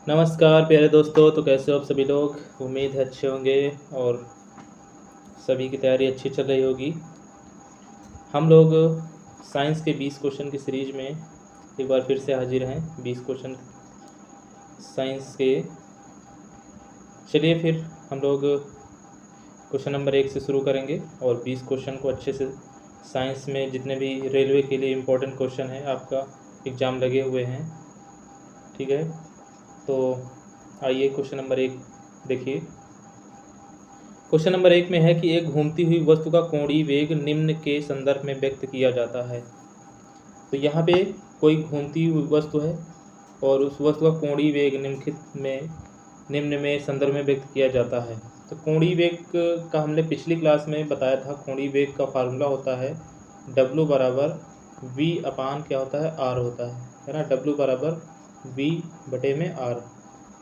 नमस्कार प्यारे दोस्तों। तो कैसे हो आप सभी लोग? उम्मीद है अच्छे होंगे और सभी की तैयारी अच्छी चल रही होगी। हम लोग साइंस के 20 क्वेश्चन की सीरीज में एक बार फिर से हाजिर हैं। 20 क्वेश्चन साइंस के। चलिए फिर हम लोग क्वेश्चन नंबर 1 से शुरू करेंगे और 20 क्वेश्चन को अच्छे से साइंस में जितने भी रेलवे के लिए इम्पोर्टेंट क्वेश्चन हैं, आपका एग्ज़ाम लगे हुए हैं, ठीक है। तो आइए क्वेश्चन नंबर 1 देखिए। क्वेश्चन नंबर 1 में है कि एक घूमती हुई वस्तु का कोणीय वेग निम्न के संदर्भ में व्यक्त किया जाता है। तो यहाँ पे कोई घूमती हुई वस्तु है और उस वस्तु का कोणीय वेग निम्न में संदर्भ में व्यक्त किया जाता है। तो कोणीय वेग का हमने पिछली क्लास में बताया था। कोणीय वेग का फार्मूला होता है W बराबर V अपान क्या होता है, R होता है ना। W बराबर V बटे में R,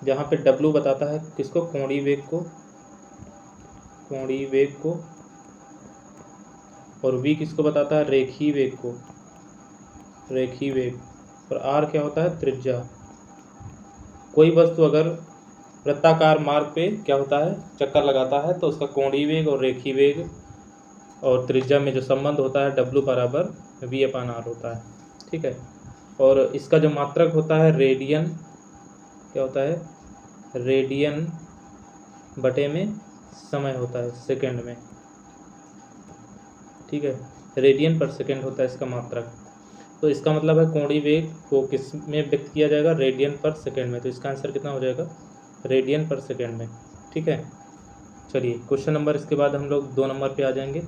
जहाँ पे W बताता है किसको, कोणीय वेग को, और V किसको बताता है, रेखीय वेग, और R क्या होता है, त्रिज्या। कोई वस्तु अगर वृत्ताकार मार्ग पे क्या होता है, चक्कर लगाता है, तो उसका कोणीय वेग और रेखीय वेग और त्रिज्या में जो संबंध होता है W बराबर V अपान R होता है, ठीक है। और इसका जो मात्रक होता है रेडियन, क्या होता है, रेडियन बटे में समय होता है सेकंड में, ठीक है। रेडियन पर सेकंड होता है इसका मात्रक। तो इसका मतलब है कोणीय वेग को किस में व्यक्त किया जाएगा, रेडियन पर सेकंड में। तो इसका आंसर कितना हो जाएगा, रेडियन पर सेकंड में, ठीक है। चलिए क्वेश्चन नंबर, इसके बाद हम लोग 2 नंबर पे आ जाएंगे।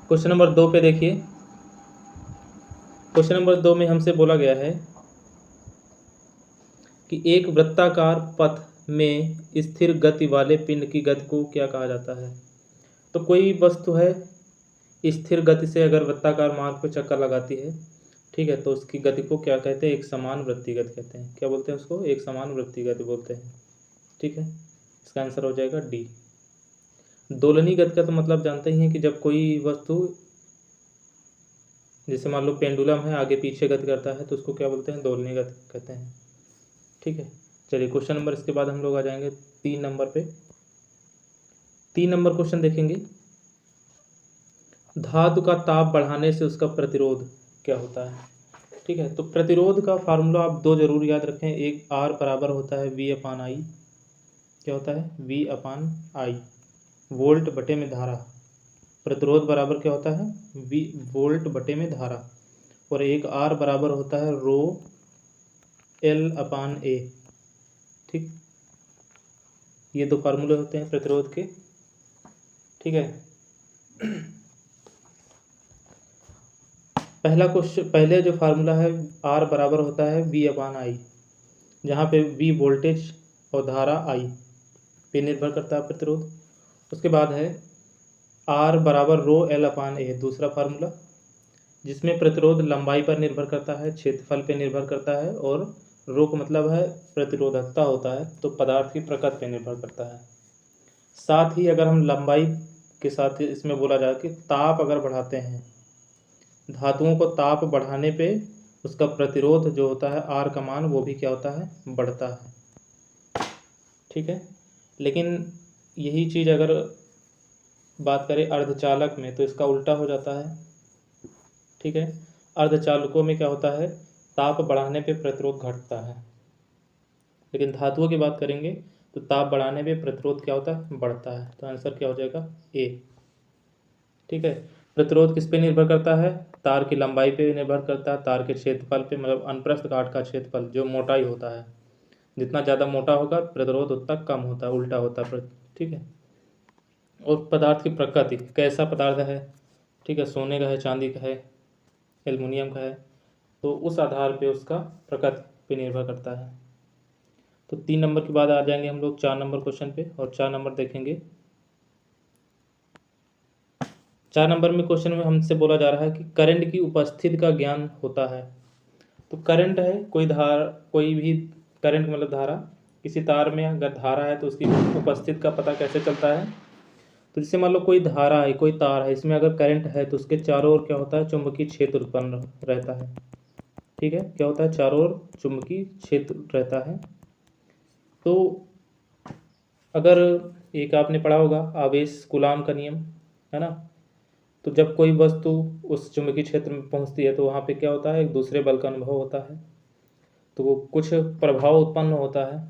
क्वेश्चन नंबर 2 पे देखिए। क्वेश्चन नंबर 2 में हमसे बोला गया है कि एक वृत्ताकार पथ में स्थिर गति वाले पिंड की गति को क्या कहा जाता है। तो कोई वस्तु है स्थिर गति से अगर वृत्ताकार मार्ग पर चक्कर लगाती है, ठीक है, तो उसकी गति को क्या कहते हैं, एक समान वृत्तीय गति कहते हैं। क्या बोलते हैं उसको, एक समान वृत्तीय गति बोलते हैं, ठीक है। इसका आंसर हो जाएगा डी। दोलनीय गति का तो मतलब जानते ही हैं कि जब कोई वस्तु, जैसे मान लो पेंडुलम है, आगे पीछे गति करता है, तो उसको क्या बोलते हैं, दोलनीय गति कहते हैं, ठीक है। चलिए क्वेश्चन नंबर, इसके बाद हम लोग आ जाएंगे 3 नंबर पे। 3 नंबर क्वेश्चन देखेंगे। धातु का ताप बढ़ाने से उसका प्रतिरोध क्या होता है, ठीक है। तो प्रतिरोध का फार्मूला आप 2 जरूर याद रखें। एक R बराबर होता है V अपान आई, क्या होता है, V अपान आई, वोल्ट बटे में धारा। प्रतिरोध बराबर क्या होता है, V वोल्ट बटे में धारा। और एक R बराबर होता है रो L अपान A, ठीक। ये 2 फार्मूले होते हैं प्रतिरोध के, ठीक है। पहले जो फार्मूला है, R बराबर होता है V अपान आई, जहाँ पे V वोल्टेज और धारा I पे निर्भर करता है प्रतिरोध। उसके बाद है R बराबर रो L अपान A, दूसरा फार्मूला, जिसमें प्रतिरोध लंबाई पर निर्भर करता है, क्षेत्रफल पे निर्भर करता है, और रो का मतलब है प्रतिरोधकता होता है, तो पदार्थ की प्रकृति पे निर्भर करता है। साथ ही अगर हम लंबाई के साथ इसमें बोला जाए कि ताप अगर बढ़ाते हैं, धातुओं को ताप बढ़ाने पे उसका प्रतिरोध जो होता है R का मान, वो भी क्या होता है, बढ़ता है, ठीक है। लेकिन यही चीज़ अगर बात करें अर्धचालक में, तो इसका उल्टा हो जाता है, ठीक है। अर्धचालकों में क्या होता है, ताप बढ़ाने पे प्रतिरोध घटता है, लेकिन धातुओं की बात करेंगे तो ताप बढ़ाने पे प्रतिरोध क्या होता है, बढ़ता है। तो आंसर क्या हो जाएगा, ए, ठीक है। प्रतिरोध किस पे निर्भर करता है, तार की लंबाई पे निर्भर करता है, तार के क्षेत्रफल पे, मतलब अनप्रस्थ काट का क्षेत्रफल, जो मोटाई होता है, जितना ज़्यादा मोटा होगा प्रतिरोध उतना कम होता है, उल्टा होता है, ठीक है। और पदार्थ की प्रकृति, कैसा पदार्थ है, ठीक है, सोने का है, चांदी का है, एल्युमिनियम का है, तो उस आधार पे उसका प्रकृति पे निर्भर करता है। तो 3 नंबर के बाद आ जाएंगे हम लोग 4 नंबर क्वेश्चन पे, और 4 नंबर देखेंगे। 4 नंबर में क्वेश्चन में हमसे बोला जा रहा है कि करंट की उपस्थिति का ज्ञान होता है। तो करंट है कोई भी करंट मतलब धारा, किसी तार में अगर धारा है तो उसकी उपस्थिति का पता कैसे चलता है। तो जैसे मान लो कोई धारा है, कोई तार है, इसमें अगर करंट है तो उसके चारों ओर क्या होता है, चुंबकीय क्षेत्र उत्पन्न रहता है, ठीक है, क्या होता है, चारों ओर चुंबकीय क्षेत्र रहता है। तो अगर एक आपने पढ़ा होगा आवेश कूलाम का नियम, है ना। तो जब कोई वस्तु उस चुंबकीय क्षेत्र में पहुंचती है तो वहाँ पे क्या होता है, एक दूसरे बल का अनुभव होता है, तो वो कुछ प्रभाव उत्पन्न होता है।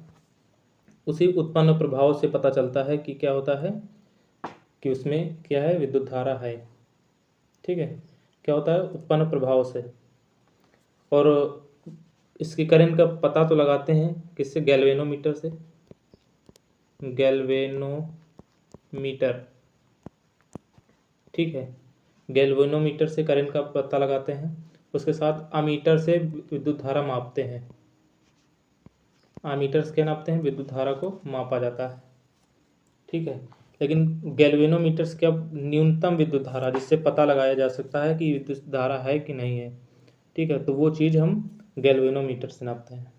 उसी उत्पन्न प्रभाव से पता चलता है कि क्या होता है, कि उसमें क्या है, विद्युत धारा है। ठीक है, क्या होता है, उत्पन्न प्रभाव से। और इसकी करंट का पता तो लगाते हैं किससे, गैल्वेनोमीटर से, गैल्वेनोमीटर। ठीक है, गैल्वेनोमीटर से करंट का पता लगाते हैं, उसके साथ अमीटर से विद्युत धारा मापते हैं। अमीटर से क्या नापते हैं, विद्युत धारा को मापा जाता है। ठीक है, लेकिन गैल्वेनोमीटर से क्या, न्यूनतम विद्युत धारा जिससे पता लगाया जा सकता है कि विद्युत धारा है कि नहीं है। ठीक है, तो वो चीज़ हम गैल्वेनोमीटर से नापते हैं।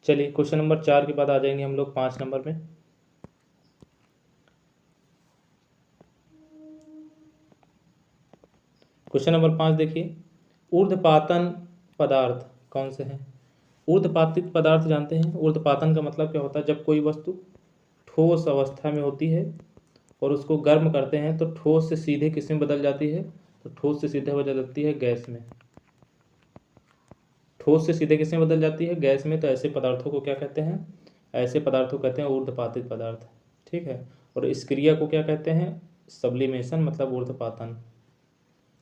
चलिए क्वेश्चन नंबर 4 के बाद आ जाएंगे हम लोग 5 नंबर में। क्वेश्चन नंबर 5 देखिए, ऊर्ध्वपातन पदार्थ कौन से हैं। ऊर्ध्वपातित पदार्थ जानते हैं। ऊर्ध्वपातन का मतलब क्या होता है, जब कोई वस्तु ठोस अवस्था में होती है और उसको गर्म करते हैं तो ठोस से सीधे किस में बदल जाती है, तो ठोस से सीधे बदल जाती है गैस में। ठोस से सीधे किस में बदल जाती है, गैस में। तो ऐसे पदार्थों को क्या कहते हैं, ऐसे पदार्थों को कहते हैं ऊर्ध्वपातित पदार्थ। ठीक है, और इस क्रिया को क्या कहते हैं, सब्लिमेशन, मतलब ऊर्ध्वपातन।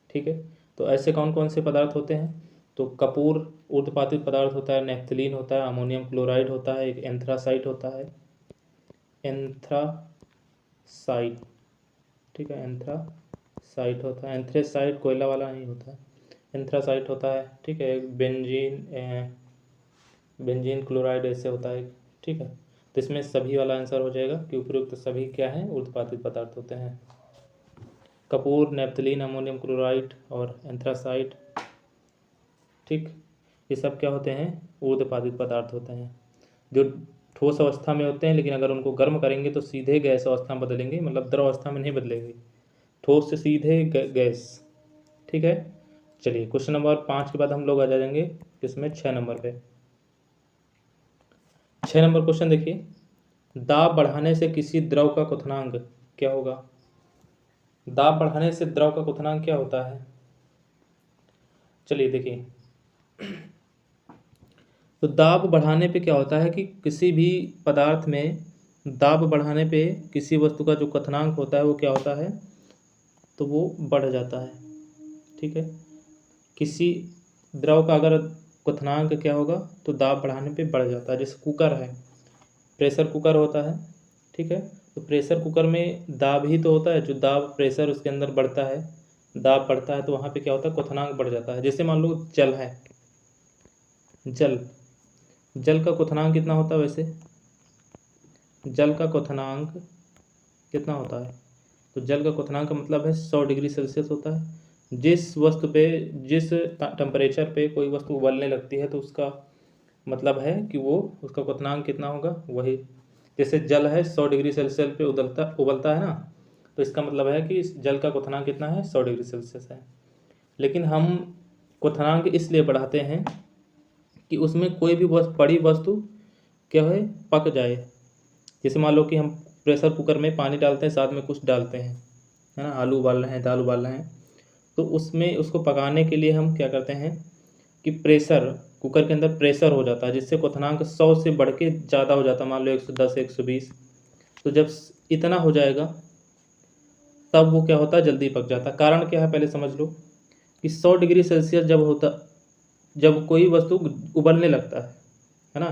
ठीक है, तो ऐसे कौन कौन से पदार्थ होते हैं, तो कपूर ऊर्ध्वपातित पदार्थ होता है, नेफ्थलीन होता है, अमोनियम क्लोराइड होता है, एक एंथ्रासाइट होता है, एंथ्रासाइट। ठीक है, एंथ्रासाइट होता है, एंथ्रेसाइट कोयला वाला नहीं होता है, एंथ्रासाइट होता है। ठीक है, एक बेंजीन क्लोराइड ऐसे होता है। ठीक है, तो इसमें सभी वाला आंसर हो जाएगा कि उपयुक्त सभी क्या हैं, ऊर्ध्वपातित पदार्थ होते हैं। कपूर, नेफ्थलीन, अमोनियम क्लोराइड और एंथ्रासाइट, ठीक, ये सब क्या होते हैं, ऊर्ध्वपातित पदार्थ होते हैं, जो ठोस अवस्था में होते हैं, लेकिन अगर उनको गर्म करेंगे तो सीधे गैस अवस्था में बदलेंगे, मतलब द्रव अवस्था में नहीं बदलेंगे, ठोस से सीधे गैस। ठीक है, चलिए क्वेश्चन नंबर 5 के बाद हम लोग आ जाएंगे किसमें, 6 नंबर पे। 6 नंबर क्वेश्चन देखिए, दाब बढ़ाने से किसी द्रव का क्वथनांक क्या होगा। दाब बढ़ाने से द्रव का क्वथनांक क्या होता है, चलिए देखिए। तो दाब बढ़ाने पे क्या होता है कि किसी भी पदार्थ में दाब बढ़ाने पे किसी वस्तु का जो क्वथनांक होता है वो क्या होता है, तो वो बढ़ जाता है। ठीक है, किसी द्रव का अगर क्वथनांक क्या होगा, तो दाब बढ़ाने पे बढ़ जाता है। जैसे कुकर है, प्रेशर कुकर होता है। ठीक है, तो प्रेशर कुकर में दाब ही तो होता है, जो दाब प्रेशर उसके अंदर बढ़ता है, दाब बढ़ता है, तो वहाँ पे क्या होता है, क्वथनांक बढ़ जाता है। जैसे मान लो जल है, जल का क्वथनांक कितना होता है, वैसे जल का क्वथनांक कितना होता है, तो जल का क्वथनांक का मतलब है 100 डिग्री सेल्सियस होता है। जिस वस्तु पे, जिस टेम्परेचर पे कोई वस्तु उबलने लगती है तो उसका मतलब है कि वो, उसका क्वथनांक कितना होगा, वही। जैसे जल है 100 डिग्री सेल्सियस पे उबलता है ना, तो इसका मतलब है कि इस जल का क्वथनांक कितना है, 100 डिग्री सेल्सियस है। लेकिन हम क्वथनांक इसलिए बढ़ाते हैं कि उसमें कोई भी बड़ी वस्तु क्या है, पक जाए। जैसे मान लो कि हम प्रेशर कुकर में पानी डालते हैं, साथ में कुछ डालते हैं, है ना, आलू उबाल रहे हैं, दाल उबाल रहे हैं, तो उसमें उसको पकाने के लिए हम क्या करते हैं कि प्रेशर कुकर के अंदर प्रेशर हो जाता है, जिससे क्वथनांक 100 से बढ़ के ज़्यादा हो जाता है, मान लो 110, 120। तो जब इतना हो जाएगा तब वो क्या होता है, जल्दी पक जाता है। कारण क्या है, पहले समझ लो कि 100 डिग्री सेल्सियस जब कोई वस्तु उबलने लगता है ना,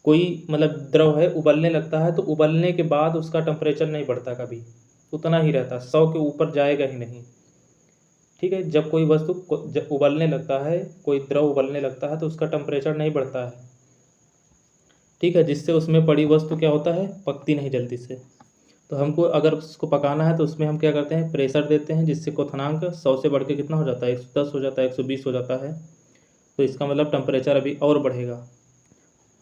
कोई मतलब द्रव है उबलने लगता है, तो उबलने के बाद उसका टेम्परेचर नहीं बढ़ता, कभी उतना ही रहता, 100 के ऊपर जाएगा ही नहीं। ठीक है, जब कोई वस्तु जब उबलने लगता है, कोई द्रव उबलने लगता है, तो उसका टेम्परेचर नहीं बढ़ता है। ठीक है, जिससे उसमें पड़ी वस्तु क्या होता है, पकती नहीं जल्दी से। तो हमको अगर उसको पकाना है तो उसमें हम क्या करते हैं, प्रेशर देते हैं, जिससे क्वथनांक 100 से बढ़ के कितना हो जाता है, 110 हो जाता है, 120 हो जाता है। तो इसका मतलब टेम्परेचर अभी और बढ़ेगा।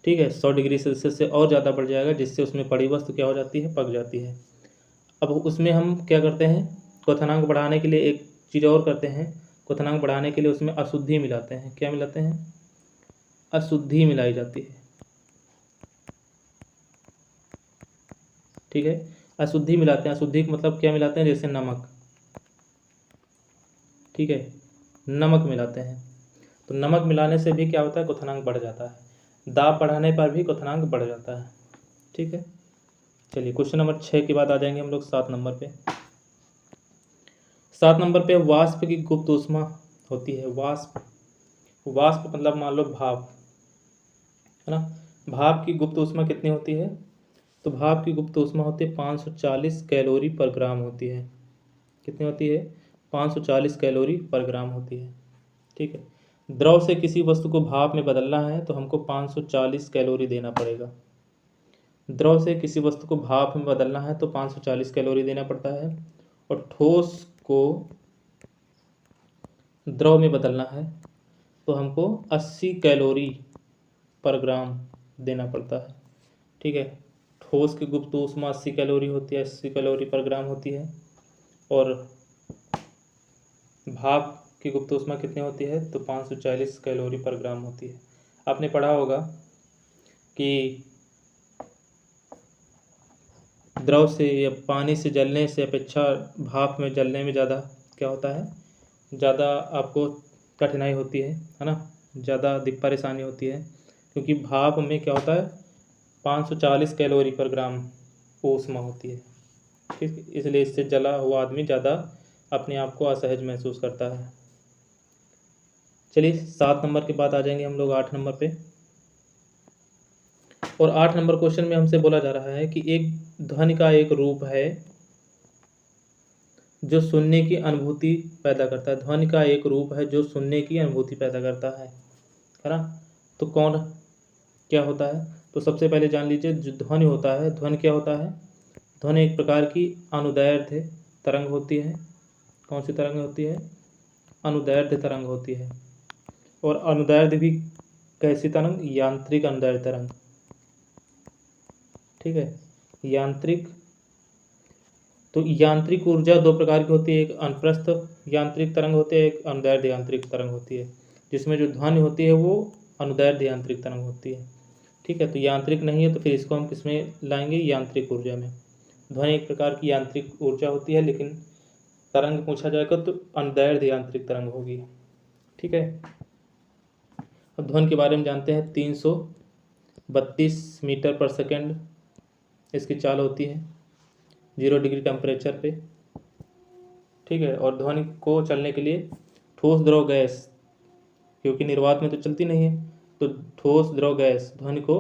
ठीक है, 100 डिग्री सेल्सियस से और ज़्यादा बढ़ जाएगा, जिससे उसमें पड़ी वस्तु क्या हो जाती है, पक जाती है। अब उसमें हम क्या करते हैं, क्वथनांक बढ़ाने के लिए एक चीज़ और करते हैं, क्वथनांक बढ़ाने के लिए उसमें अशुद्धि मिलाते हैं। क्या मिलाते हैं? अशुद्धि मिलाई जाती है। ठीक है, अशुद्धि मिलाते हैं। अशुद्धि का मतलब क्या मिलाते हैं? जैसे नमक। ठीक है, नमक मिलाते हैं। तो नमक मिलाने से भी क्या होता है? क्वथनांक बढ़ जाता है। दाब बढ़ाने पर भी क्वथनांक बढ़ जाता है। ठीक है, चलिए क्वेश्चन नंबर 6 के बाद आ जाएंगे हम लोग 7 नंबर पे। 7 नंबर पे वाष्प की गुप्त ऊष्मा होती है। वाष्प, वाष्प मतलब मान लो भाप, है ना। भाप की गुप्त ऊष्मा कितनी होती है? तो भाप की गुप्त ऊष्मा होती है 540 कैलोरी पर ग्राम होती है। कितनी होती है? 540 कैलोरी पर ग्राम होती है। ठीक है, द्रव से किसी वस्तु को भाप में बदलना है तो हमको 540 कैलोरी देना पड़ेगा। द्रव से किसी वस्तु को भाप में बदलना है तो 540 कैलोरी देना पड़ता है, और ठोस को द्रव में बदलना है तो हमको 80 कैलोरी पर ग्राम देना पड़ता है। ठीक है, ठोस की गुप्त ऊष्मा 80 कैलोरी होती है, 80 कैलोरी पर ग्राम होती है, और भाप की गुप्त ऊष्मा कितनी होती है? तो 540 कैलोरी पर ग्राम होती है। आपने पढ़ा होगा कि द्रव से या पानी से जलने से अपेक्षा भाप में जलने में ज़्यादा क्या होता है? ज़्यादा आपको कठिनाई होती है ना, ज़्यादा परेशानी होती है, क्योंकि भाप में क्या होता है? 540 कैलोरी पर ग्राम ऊष्मा होती है। ठीक, इसलिए इससे जला हुआ आदमी ज़्यादा अपने आप को असहज महसूस करता है। चलिए 7 नंबर के बाद आ जाएंगे हम लोग 8 नंबर पे। और 8 नंबर क्वेश्चन में हमसे बोला जा रहा है कि एक ध्वनि का एक रूप है जो सुनने की अनुभूति पैदा करता है। ध्वनि का एक रूप है जो सुनने की अनुभूति पैदा करता है ना। तो कौन क्या होता है? तो सबसे पहले जान लीजिए, जो ध्वनि होता है, ध्वनि क्या होता है? ध्वनि एक प्रकार की अनुदैर्ध्य तरंग होती है। कौन सी तरंग होती है? अनुदैर्ध्य तरंग होती है। और अनुदैर्ध्य भी कैसी तरंग? यांत्रिक अनुदैर्ध्य तरंग। ठीक है, यांत्रिक। तो यांत्रिक ऊर्जा दो प्रकार की होती है, एक अनुप्रस्थ यांत्रिक तरंग होती है, एक अनुदैर्ध्य यांत्रिक तरंग होती है, जिसमें जो ध्वनि होती है वो अनुदैर्ध्य यांत्रिक तरंग होती है। ठीक है, तो यांत्रिक नहीं है तो फिर इसको हम किस में लाएंगे? यांत्रिक ऊर्जा में। ध्वनि एक प्रकार की यांत्रिक ऊर्जा होती है, लेकिन तरंग पूछा जाएगा तो अनुदैर्ध्य यांत्रिक तरंग होगी। ठीक है, अब ध्वनि के बारे में जानते हैं। 332 मीटर पर सेकेंड इसकी चाल होती है 0 डिग्री टेम्परेचर पे। ठीक है, और ध्वनि को चलने के लिए ठोस द्रव गैस, क्योंकि निर्वात में तो चलती नहीं है, तो ठोस द्रव गैस, ध्वनि को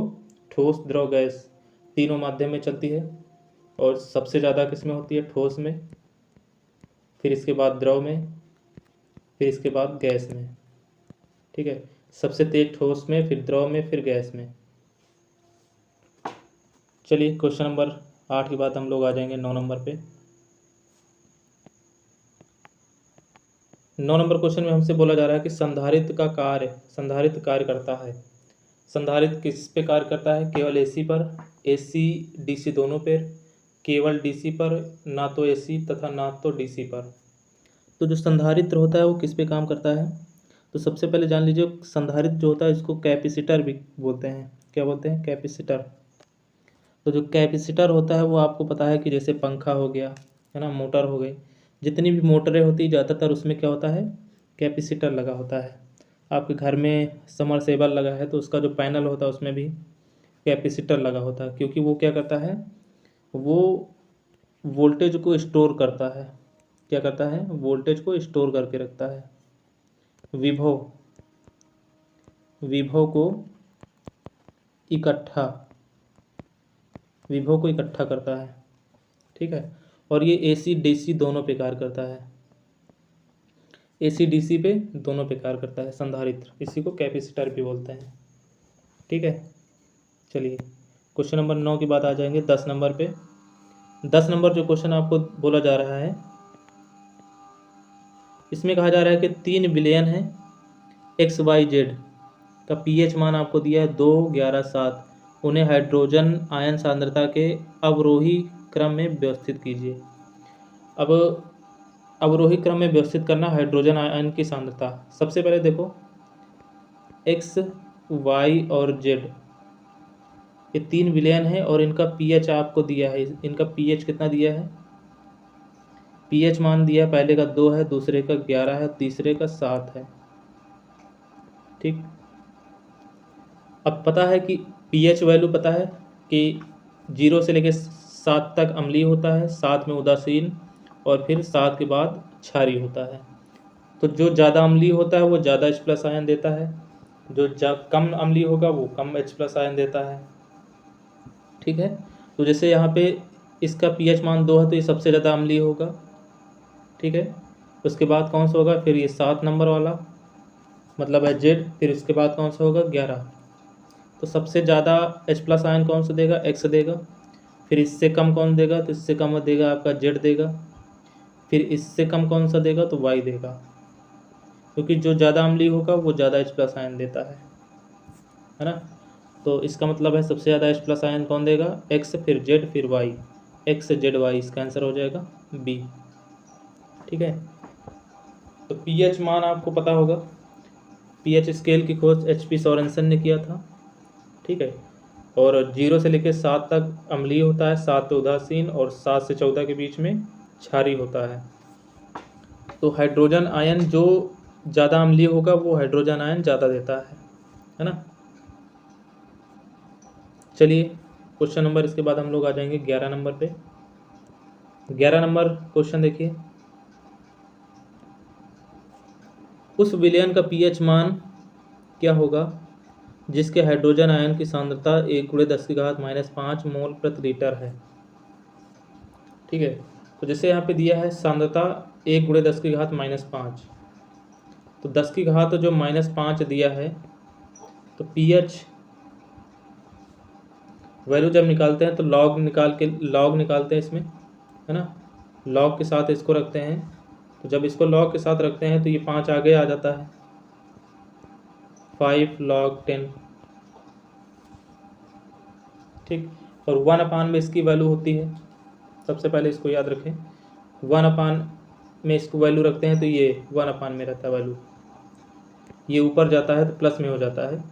ठोस द्रव गैस तीनों माध्यम में चलती है, और सबसे ज़्यादा किस में होती है? ठोस में, फिर इसके बाद द्रव में, फिर इसके बाद गैस में। ठीक है, सबसे तेज ठोस में, फिर द्रव में, फिर गैस में। चलिए क्वेश्चन नंबर 8 के बाद हम लोग आ जाएंगे 9 नंबर पे। 9 नंबर क्वेश्चन में हमसे बोला जा रहा है कि संधारित्र का कार्य, संधारित्र कार्य करता है। संधारित्र किस पे कार्य करता है? केवल एसी पर, एसी डीसी दोनों पर, केवल डीसी पर, ना तो एसी तथा ना तो डीसी पर। तो जो संधारित्र होता है वो किस पे काम करता है? तो सबसे पहले जान लीजिए, संधारित्र जो होता है इसको कैपेसिटर भी बोलते हैं। क्या बोलते हैं? कैपेसिटर। तो जो कैपेसिटर होता है वो आपको पता है कि जैसे पंखा हो गया, है ना, मोटर हो गई, जितनी भी मोटरें होती है ज़्यादातर उसमें क्या होता है? कैपेसिटर लगा होता है। आपके घर में समरसेबल लगा है तो उसका जो पैनल होता है उसमें भी कैपेसिटर लगा होता है, क्योंकि वो क्या करता है? वो वोल्टेज को स्टोर करता है। क्या करता है? वोल्टेज को स्टोर करके रखता है। विभव, विभव को इकट्ठा, विभव को इकट्ठा करता है। ठीक है, और ये एसी डीसी दोनों पे कार्य करता है। एसी डीसी पे दोनों पे कार्य करता है संधारित्र, इसी को कैपेसिटर भी बोलते हैं। ठीक है, चलिए क्वेश्चन नंबर 9 की बात आ जाएंगे 10 नंबर पे। 10 नंबर जो क्वेश्चन आपको बोला जा रहा है, इसमें कहा जा रहा है कि 3 विलयन है XYZ का पीएच मान आपको दिया है 2, 11, 7। उन्हें हाइड्रोजन आयन सांद्रता के अवरोही क्रम में व्यवस्थित कीजिए। अब अवरोही क्रम में व्यवस्थित करना हाइड्रोजन आयन की सांद्रता। सबसे पहले देखो एक्स, वाई और जेड, ये 3 विलयन है और इनका पीएच आपको दिया है। इनका पीएच कितना दिया है? पीएच मान दिया, पहले का 2 है, दूसरे का 11 है, तीसरे का 7 है। ठीक, अब पता है कि पीएच वैल्यू पता है कि 0 से लेकर 7 तक अम्लीय होता है, 7 में उदासीन और फिर 7 के बाद क्षारीय होता है। तो जो ज़्यादा अम्लीय होता है वो ज़्यादा H+ आयन देता है, जो कम अम्लीय होगा वो कम H+ आयन देता है। ठीक है, तो जैसे यहाँ पे इसका pH मान 2 है तो ये सबसे ज़्यादा अम्लीय होगा। ठीक है, उसके बाद कौन सा होगा? फिर ये 7 नंबर वाला मतलब है जेड, फिर उसके बाद कौन सा होगा? 11। तो सबसे ज़्यादा H+ आयन कौन सा देगा? एक्स देगा। फिर इससे कम कौन देगा? तो इससे कम देगा आपका जेड देगा। फिर इससे कम कौन सा देगा? तो वाई देगा, क्योंकि जो ज़्यादा अम्लीय होगा वो ज़्यादा H+ आयन देता है ना। तो इसका मतलब है सबसे ज़्यादा H+ आयन कौन देगा? एक्स, फिर जेड, फिर वाई। एक्स जेड वाई, इसका आंसर हो जाएगा बी। ठीक है, तो पीएच मान आपको पता होगा, पीएच स्केल की खोज HP सोरेनसन ने किया था। ठीक है, और 0 से लेकर 7 तक अम्लीय होता है, 7 पे उदासीन और 7 से 14 के बीच में क्षारीय होता है। तो हाइड्रोजन आयन जो ज़्यादा अम्लीय होगा वो हाइड्रोजन आयन ज़्यादा देता है ना। चलिए क्वेश्चन नंबर, इसके बाद हम लोग आ जाएंगे 11 नंबर पे। 11 नंबर क्वेश्चन देखिए, उस विलयन का पीएच मान क्या होगा जिसके हाइड्रोजन आयन की सांद्रता 1×10⁻⁵ मोल प्रति लीटर है। ठीक है, तो जैसे यहाँ पे दिया है सांद्रता 1×10⁻⁵, तो 10 की घात जो -5 दिया है, तो पीएच वैल्यू जब निकालते हैं तो लॉग निकालते हैं इसमें, है ना। लॉग के साथ इसको रखते हैं, तो जब इसको लॉग के साथ रखते हैं तो ये 5 आगे आ जाता है, 5 log 10। ठीक, और 1/, में इसकी वैल्यू होती है, सबसे पहले इसको याद रखें, 1/, में इसको वैल्यू रखते हैं तो ये 1/, में रहता है वैल्यू, ये ऊपर जाता है तो प्लस में हो जाता है।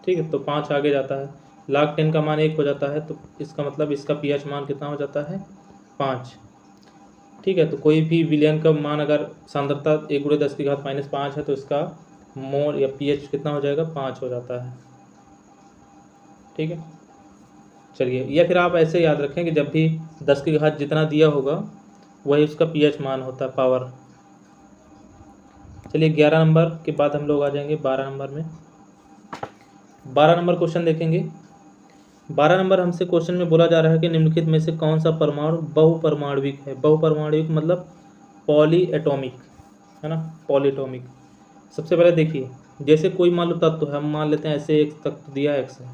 ठीक है, तो 5 आगे जाता है, log 10 का मान 1 हो जाता है, तो इसका मतलब इसका पीएच मान कितना हो जाता है? 5। ठीक है, तो कोई भी विलयन का मान अगर सांद्रता 1×10⁻⁵ है तो इसका मोल या पीएच कितना हो जाएगा? 5 हो जाता है। ठीक है, चलिए, या फिर आप ऐसे याद रखें कि जब भी 10 की घात जितना दिया होगा वही उसका पीएच मान होता है, पावर। चलिए 11 नंबर के बाद हम लोग आ जाएंगे 12 नंबर में। 12 नंबर क्वेश्चन देखेंगे। 12 नंबर हमसे क्वेश्चन में बोला जा रहा है कि निम्नलिखित में से कौन सा परमाणु बहुपरमाणविक है। बहुपरमाणविक मतलब पॉली एटॉमिक, है ना, पॉलीटॉमिक। सबसे पहले देखिए, जैसे कोई मान लो तत्व है, हम मान लेते हैं ऐसे एक तत्व दिया x है,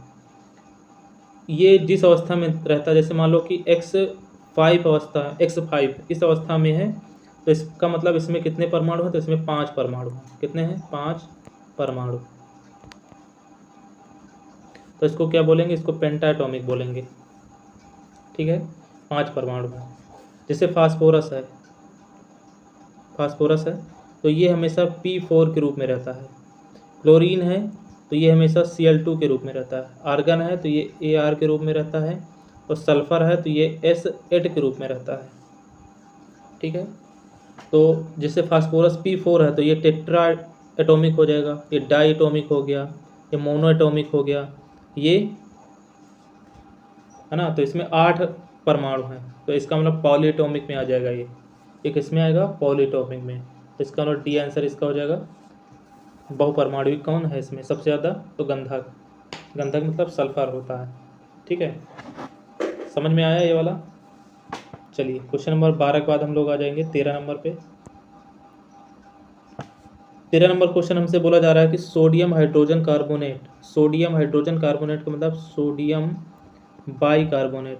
ये जिस अवस्था में रहता है, जैसे मान लो कि x5 अवस्था, x5 इस अवस्था में है, तो इसका मतलब इसमें कितने परमाणु हैं? तो इसमें 5 परमाणु हैं। कितने हैं? 5 परमाणु। तो इसको क्या बोलेंगे? इसको पेंटाएटॉमिक बोलेंगे। ठीक है, 5 परमाणु हैं। जैसे फास्फोरस है, तो ये हमेशा P4 के रूप में रहता है। क्लोरीन है तो ये हमेशा Cl2 के रूप में रहता है। आर्गन है तो ये Ar के रूप में रहता है, और सल्फर है तो ये S8 के रूप में रहता है। ठीक है, तो जैसे फास्फोरस P4 है तो ये टेट्रा एटॉमिक हो जाएगा, ये डाई एटॉमिक हो गया, ये मोनो एटॉमिक हो गया, ये, है ना। तो इसमें 8 परमाणु हैं, तो इसका मतलब पॉलीएटॉमिक में आ जाएगा। ये एक इसमें आएगा पॉलीएटॉमिक में, तो इसका मतलब डी आंसर इसका हो जाएगा। बहुपरमाणविक कौन है इसमें सबसे ज़्यादा? तो गंधक। गंधक मतलब सल्फर होता है। ठीक है, समझ में आया ये वाला। चलिए क्वेश्चन नंबर 12 के बाद हम लोग आ जाएंगे 13 नंबर पे। 13 नंबर क्वेश्चन हमसे बोला जा रहा है कि sodium hydrogen carbonate, sodium hydrogen carbonate का मतलब सोडियम बाइकार्बोनेट।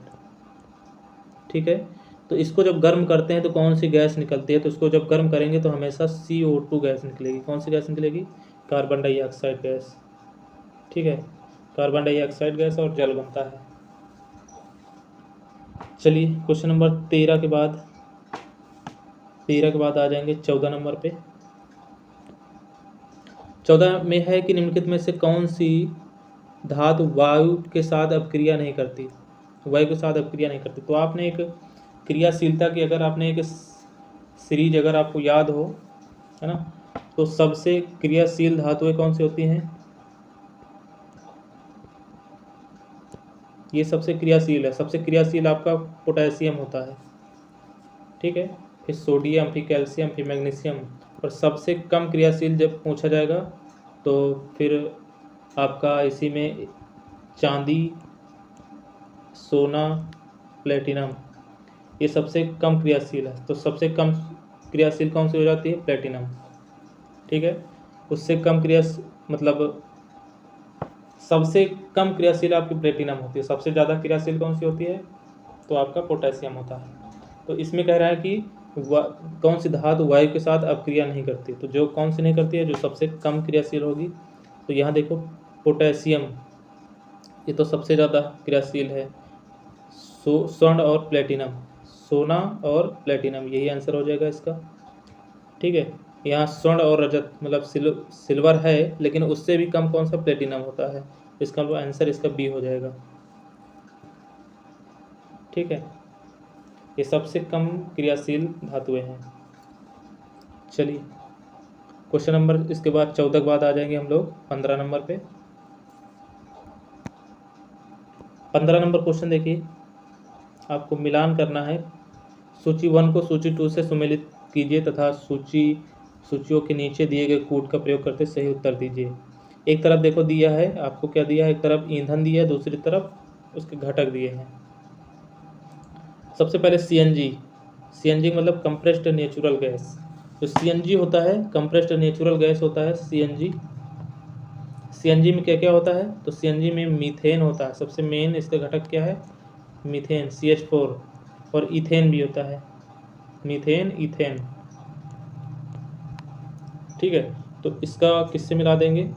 ठीक है, तो इसको जब गर्म करते हैं तो कौन सी गैस निकलती है? तो इसको जब गर्म करेंगे तो हमेशा CO2 गैस निकलेगी। कौन सी गैस निकलेगी? Carbon dioxide gas. ठीक है, कार्बन डाइऑक्साइड गैस और जल बनता है। चलिए क्वेश्चन नंबर 13 के बाद 13 के बाद आ जाएंगे 14 नंबर पे। 14 में है कि निम्नलिखित में से कौन सी धातु वायु के साथ अपक्रिया नहीं करती, वायु के साथ अपक्रिया नहीं करती। तो आपने एक क्रियाशीलता की अगर आपने एक सीरीज अगर आपको याद हो, है ना, तो सबसे क्रियाशील धातुएं कौन सी होती हैं, ये सबसे क्रियाशील है। सबसे क्रियाशील आपका पोटेशियम होता है, ठीक है, फिर सोडियम, फिर कैल्शियम, फिर मैग्नीशियम। और सबसे कम क्रियाशील जब पूछा जाएगा तो फिर आपका इसी में चांदी, सोना, प्लेटिनम, ये सबसे कम क्रियाशील है। तो सबसे कम क्रियाशील कौन सी हो जाती है, प्लेटिनम, ठीक है। उससे कम मतलब सबसे कम क्रियाशील आपकी प्लेटिनम होती है, सबसे ज़्यादा क्रियाशील कौन सी होती है, तो आपका पोटेशियम होता है। तो इसमें कह रहा है कि कौन सी धातु वायु के साथ अपक्रिया नहीं करती, तो जो कौन सी नहीं करती है, जो सबसे कम क्रियाशील होगी। तो यहाँ देखो पोटेशियम, ये तो सबसे ज़्यादा क्रियाशील है। स्वर्ण और प्लेटिनम, सोना और प्लेटिनम, यही आंसर हो जाएगा इसका, ठीक है। यहाँ स्वर्ण और रजत मतलब सिल्वर है, लेकिन उससे भी कम कौन सा, प्लेटिनम होता है। इसका आंसर इसका बी हो जाएगा, ठीक है। ये सबसे कम क्रियाशील धातुएं हैं। चलिए क्वेश्चन नंबर इसके बाद 14 के बाद आ जाएंगे हम लोग 15 नंबर पे। 15 नंबर क्वेश्चन देखिए, आपको मिलान करना है। सूची 1 को सूची 2 से सुमेलित कीजिए तथा सूचियों के नीचे दिए गए कूट का प्रयोग करते सही उत्तर दीजिए। एक तरफ देखो दिया है आपको, क्या दिया है, एक तरफ ईंधन दिया है, दूसरी तरफ उसके घटक दिए हैं। सबसे पहले सीएनजी मतलब कंप्रेस्ड नेचुरल गैस। जो सीएनजी होता है कंप्रेस्ड नेचुरल गैस होता है सीएनजी। सीएनजी में क्या क्या होता है, तो सीएनजी में मीथेन होता है, सबसे मेन इसका घटक क्या है, मीथेन CH4, और इथेन भी होता है, मीथेन इथेन, ठीक है। तो इसका किससे मिला देंगे,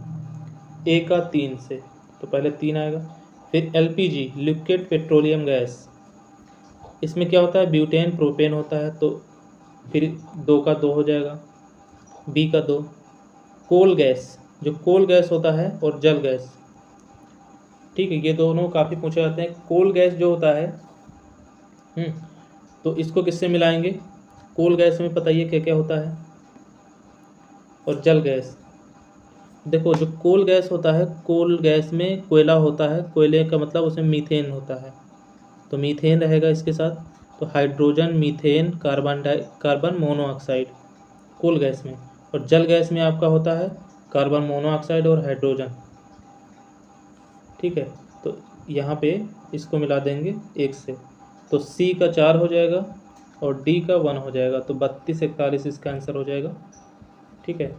ए का 3 से, तो पहले 3 आएगा। फिर LPG लिक्विड पेट्रोलियम गैस, इसमें क्या होता है, ब्यूटेन प्रोपेन होता है, तो फिर 2 का 2 हो जाएगा, बी का 2। कोल गैस, जो कोल गैस होता है और जल गैस, ठीक है, ये दोनों काफ़ी पूछे जाते हैं। कोल गैस जो होता है तो इसको किससे मिलाएंगे, कोल गैस में बताइए क्या क्या होता है, और जल गैस। देखो जो कोल गैस होता है, कोल गैस में कोयला होता है, कोयले का मतलब उसमें मीथेन होता है, तो मीथेन रहेगा इसके साथ। तो hydrogen, methane, carbon monoxide coal gas में। और जल गैस में आपका होता है कार्बन मोनोऑक्साइड और हाइड्रोजन, ठीक है। तो यहाँ पे इसको मिला देंगे 1 से, तो सी का 4 हो जाएगा और डी का 1 हो जाएगा, तो 32 41 इसका आंसर हो जाएगा, ठीक है।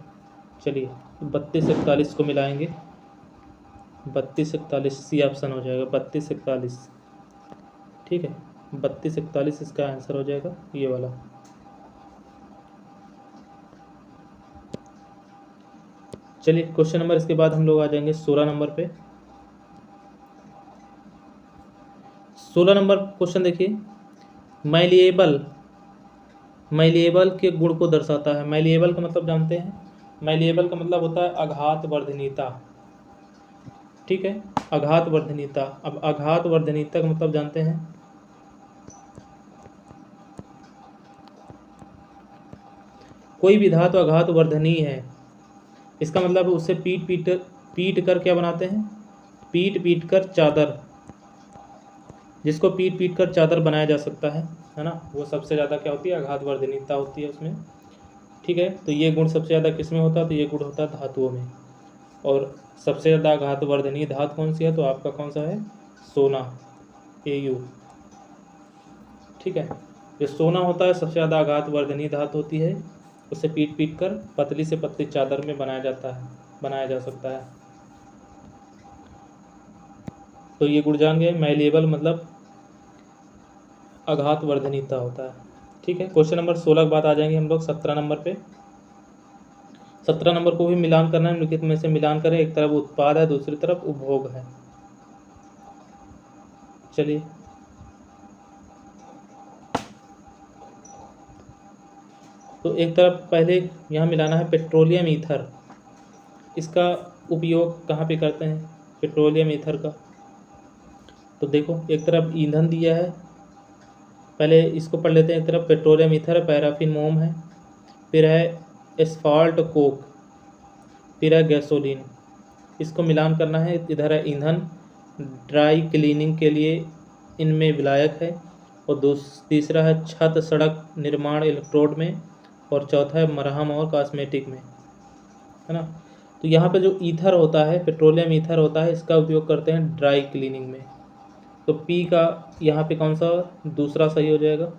चलिए 32 41 को मिलाएंगे, 32 41 सी ऑप्शन हो जाएगा, 32 41, ठीक है, 32 41 इसका आंसर हो जाएगा ये वाला। चलिए क्वेश्चन नंबर इसके बाद हम लोग आ जाएंगे 16 नंबर पे। 16 नंबर क्वेश्चन देखिए, मैलिएबल के गुण को दर्शाता है। मैलिएबल का मतलब जानते हैं, मैलिएबल का मतलब होता है आघात वर्धनीयता, ठीक है, आघात वर्धनीयता। अब आघात वर्धनीयता का मतलब जानते हैं, कोई भी धातु आघात वर्धनीय है, इसका मतलब उससे पीट कर क्या बनाते हैं, पीट कर चादर, जिसको पीट कर चादर बनाया जा सकता है ना, वो सबसे ज़्यादा क्या होती है, आघात वर्धनीयता होती है उसमें, ठीक है। तो ये गुण सबसे ज़्यादा किस में होता है, तो ये गुण होता है धातुओं में। और सबसे ज़्यादा आघात वर्धनीय धातु कौन सी है, तो आपका कौन सा है, सोना, Au, ठीक है। जो सोना होता है सबसे ज़्यादा आघात वर्धनीय धातु होती है, उसे पीट कर पतली से पतली चादर में बनाया जा सकता है। तो ये गुण जान गए, मैलिएबल मतलब आघात वर्धनीयता होता है, ठीक है। क्वेश्चन नंबर 16 के बाद आ जाएंगे हम लोग 17 नंबर पे। 17 नंबर को भी मिलान करना है, निम्नलिखित में से मिलान करें। एक तरफ उत्पाद है, दूसरी तरफ उपभोग है। चलिए तो एक तरफ पहले यहाँ मिलाना है पेट्रोलियम ईथर। इसका उपयोग कहाँ पे करते हैं पेट्रोलियम ईथर का? तो देखो एक तरफ ईंधन दिया है, पहले इसको पढ़ लेते हैं। एक तरफ पेट्रोलियम ईथर है, पैराफिन मोम है, फिर है एस्फाल्ट कोक, फिर है गैसोलीन। इसको मिलान करना है। इधर है ईंधन, ड्राई क्लीनिंग के लिए इनमें विलायक है, और तीसरा है छत सड़क निर्माण इलेक्ट्रोड में, और चौथा है मरहम और कॉस्मेटिक में, है ना। तो यहाँ पे जो ईथर होता है, पेट्रोलियम ईथर होता है, इसका उपयोग करते हैं ड्राई क्लीनिंग में। तो पी का यहाँ पे कौन सा दूसरा सही हो जाएगा।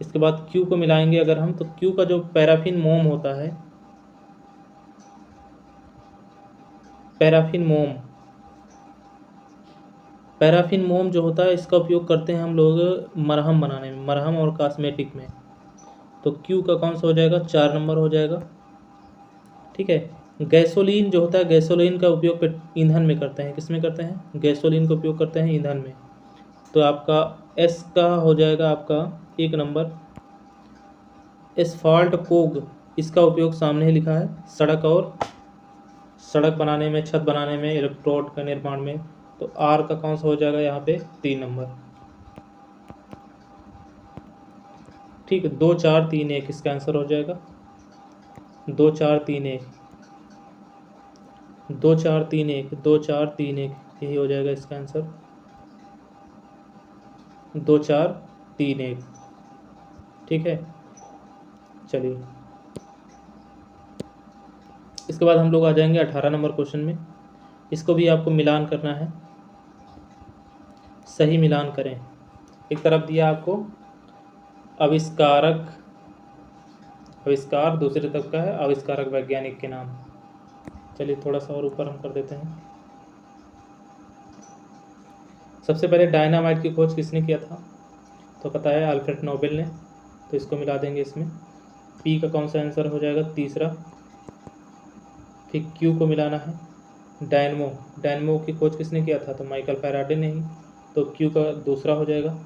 इसके बाद क्यू को मिलाएंगे अगर हम, तो क्यू का जो पैराफिन मोम होता है, पैराफिन मोम जो होता है, इसका उपयोग करते हैं हम लोग मरहम बनाने में, मरहम और कॉस्मेटिक में। तो क्यू का कौन सा हो जाएगा, 4 नंबर हो जाएगा। ठीक है। गैसोलीन जो होता है, गैसोलीन का उपयोग ईंधन में करते हैं। किस में करते हैं? गैसोलीन का उपयोग करते हैं ईंधन में। तो आपका एस का हो जाएगा आपका 1 नंबर। एस्फाल्ट कोग, इसका उपयोग सामने लिखा है सड़क बनाने में, छत बनाने में, इलेक्ट्रोड का निर्माण में। तो आर का कौन सा हो जाएगा यहाँ पे 3 नंबर। ठीक है, 2 4 3 1 इसका आंसर हो जाएगा। 2 4 3 1 2 4 3 1 2 4 3 1 यही हो जाएगा इसका आंसर। 2 4 3 1। ठीक है, चलिए इसके बाद हम लोग आ जाएंगे 18 नंबर क्वेश्चन में। इसको भी आपको मिलान करना है, सही मिलान करें। एक तरफ दिया आपको आविष्कार, दूसरी तरफ का है आविष्कारक वैज्ञानिक के नाम। चलिए थोड़ा सा और ऊपर हम कर देते हैं। सबसे पहले डायनामाइट की खोज किसने किया था? तो पता है अल्फ्रेड नोबेल ने। तो इसको मिला देंगे इसमें। पी का कौन सा आंसर हो जाएगा? तीसरा। फिर क्यू को मिलाना है। डायनमो की खोज किसने किया था? तो माइकल फैराडे ने ही। तो क्यू का दूसरा हो जाएगा।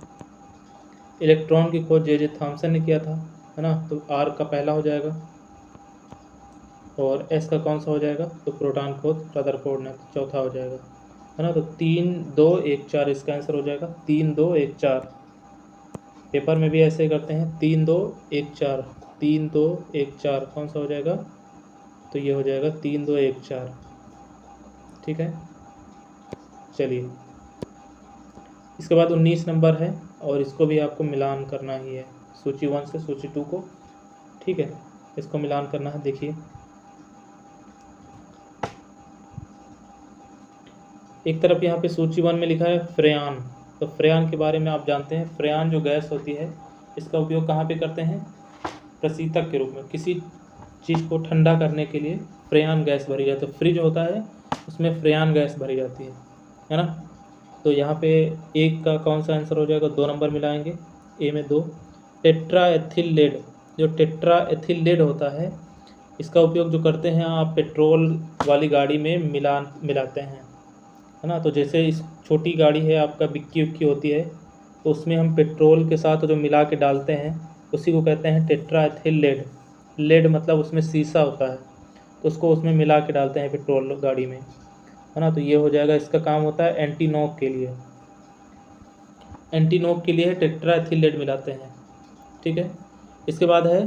इलेक्ट्रॉन की खोज जे थॉमसन ने किया था, है ना। तो आर का पहला हो जाएगा। और एस का कौन सा हो जाएगा? तो प्रोटॉन खोज रदरफोर्ड ने, चौथा हो जाएगा, है ना। तो 3 2 1 4 इसका आंसर हो जाएगा। 3 2 1 4 पेपर में भी ऐसे करते हैं। 3 2 1 4 3 2 1 4 कौन सा हो जाएगा? तो ये हो जाएगा 3 2 1 4। ठीक है, चलिए इसके बाद 19 नंबर है, और इसको भी आपको मिलान करना ही है सूची 1 से सूची 2 को। ठीक है, इसको मिलान करना है। देखिए एक तरफ यहाँ पे सूची 1 में लिखा है फ्रेयान। तो फ्रेयान के बारे में आप जानते हैं। फ्रेयान जो गैस होती है, इसका उपयोग कहाँ पे करते हैं? प्रशीतक के रूप में। किसी चीज़ को ठंडा करने के लिए फ्रेयान गैस भरी जाती है। फ्रिज होता है, उसमें फ्रेयान गैस भरी जाती है ना। तो यहाँ पे एक का कौन सा आंसर हो जाएगा? 2 नंबर मिलाएंगे। ए में 2। टेट्रा एथिल लेड, जो टेट्रा एथिल लेड होता है, इसका उपयोग जो करते हैं आप पेट्रोल वाली गाड़ी में मिलाते हैं, है ना। तो जैसे इस छोटी गाड़ी है आपका, बिक्की उक्की होती है, तो उसमें हम पेट्रोल के साथ जो मिला के डालते हैं, उसी को कहते हैं टेट्रा एथिल लेड। लेड मतलब उसमें शीशा होता है, तो उसको उसमें मिला के डालते हैं पेट्रोल गाड़ी में, है ना। तो ये हो जाएगा। इसका काम होता है एंटी नॉक के लिए, टेट्रा एथिल लेड मिलाते हैं। ठीक है, इसके बाद है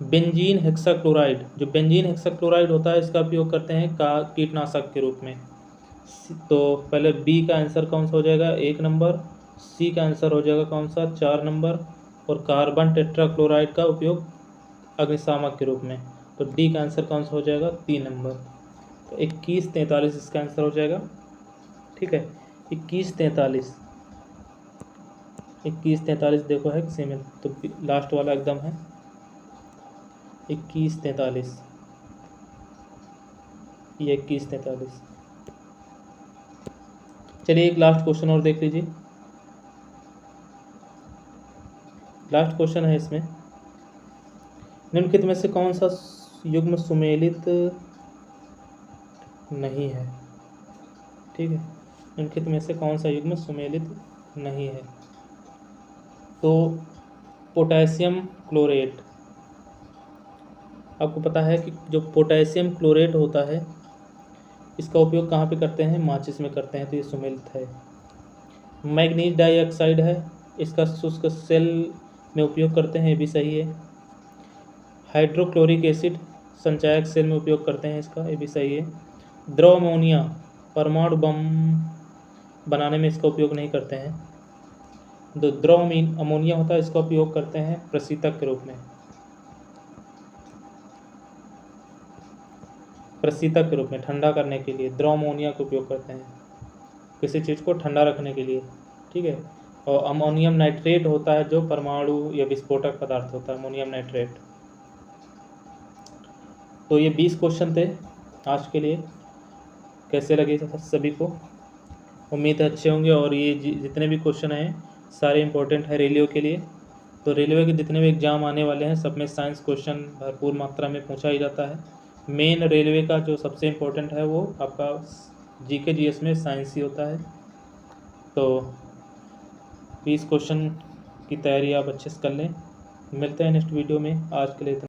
बेंजीन हेक्साक्लोराइड। जो बेंजीन हेक्साक्लोराइड होता है, इसका उपयोग करते हैं कीटनाशक के रूप में। तो पहले बी का आंसर कौन सा हो जाएगा? 1 नंबर। सी का आंसर हो जाएगा कौन सा? 4 नंबर। और कार्बन टेट्राक्लोराइड का उपयोग अग्निशामक के रूप में। तो डी का आंसर कौन सा हो जाएगा? 3 नंबर। तो 21 43 इसका आंसर हो जाएगा। ठीक है, 21 43 देखो है किसी में, तो लास्ट वाला एकदम है 21 43। ये 21 43। चलिए एक लास्ट क्वेश्चन और देख लीजिए। लास्ट क्वेश्चन है इसमें, निम्नलिखित में से कौन सा युग्म सुमेलित नहीं है? ठीक है, निम्नलिखित में से कौन सा युग्म सुमेलित नहीं है? तो पोटेशियम क्लोरेट। आपको पता है कि जो पोटेशियम क्लोरेट होता है इसका उपयोग कहाँ पे करते हैं? माचिस में करते हैं, तो ये सुमेलित है। मैग्नीज डाइऑक्साइड है, इसका शुष्क सेल में उपयोग करते हैं, ये भी सही है। हाइड्रोक्लोरिक एसिड संचायक सेल में उपयोग करते हैं इसका, ये भी सही है। द्रव अमोनिया परमाणु बम बनाने में इसका उपयोग नहीं करते हैं। जो द्रव अमोनिया होता है इसका उपयोग करते हैं प्रशीतक के रूप में, प्रशीतक के रूप में ठंडा करने के लिए द्रव अमोनिया का उपयोग करते हैं, किसी चीज़ को ठंडा रखने के लिए, ठीक है। और अमोनियम नाइट्रेट होता है जो परमाणु या विस्फोटक पदार्थ होता है, अमोनियम नाइट्रेट। तो ये 20 क्वेश्चन थे आज के लिए। कैसे लगे सभी को? उम्मीद है अच्छे होंगे। और ये जितने भी क्वेश्चन हैं सारे इंपॉर्टेंट है रेलवे के लिए। तो रेलवे के जितने भी एग्ज़ाम आने वाले हैं सब में साइंस क्वेश्चन भरपूर मात्रा में पूछा ही जाता है। मेन रेलवे का जो सबसे इम्पोर्टेंट है वो आपका जीके जीएस में साइंस ही होता है। तो 20 क्वेश्चन की तैयारी आप अच्छे से कर लें। मिलते हैं नेक्स्ट वीडियो में। आज के लिए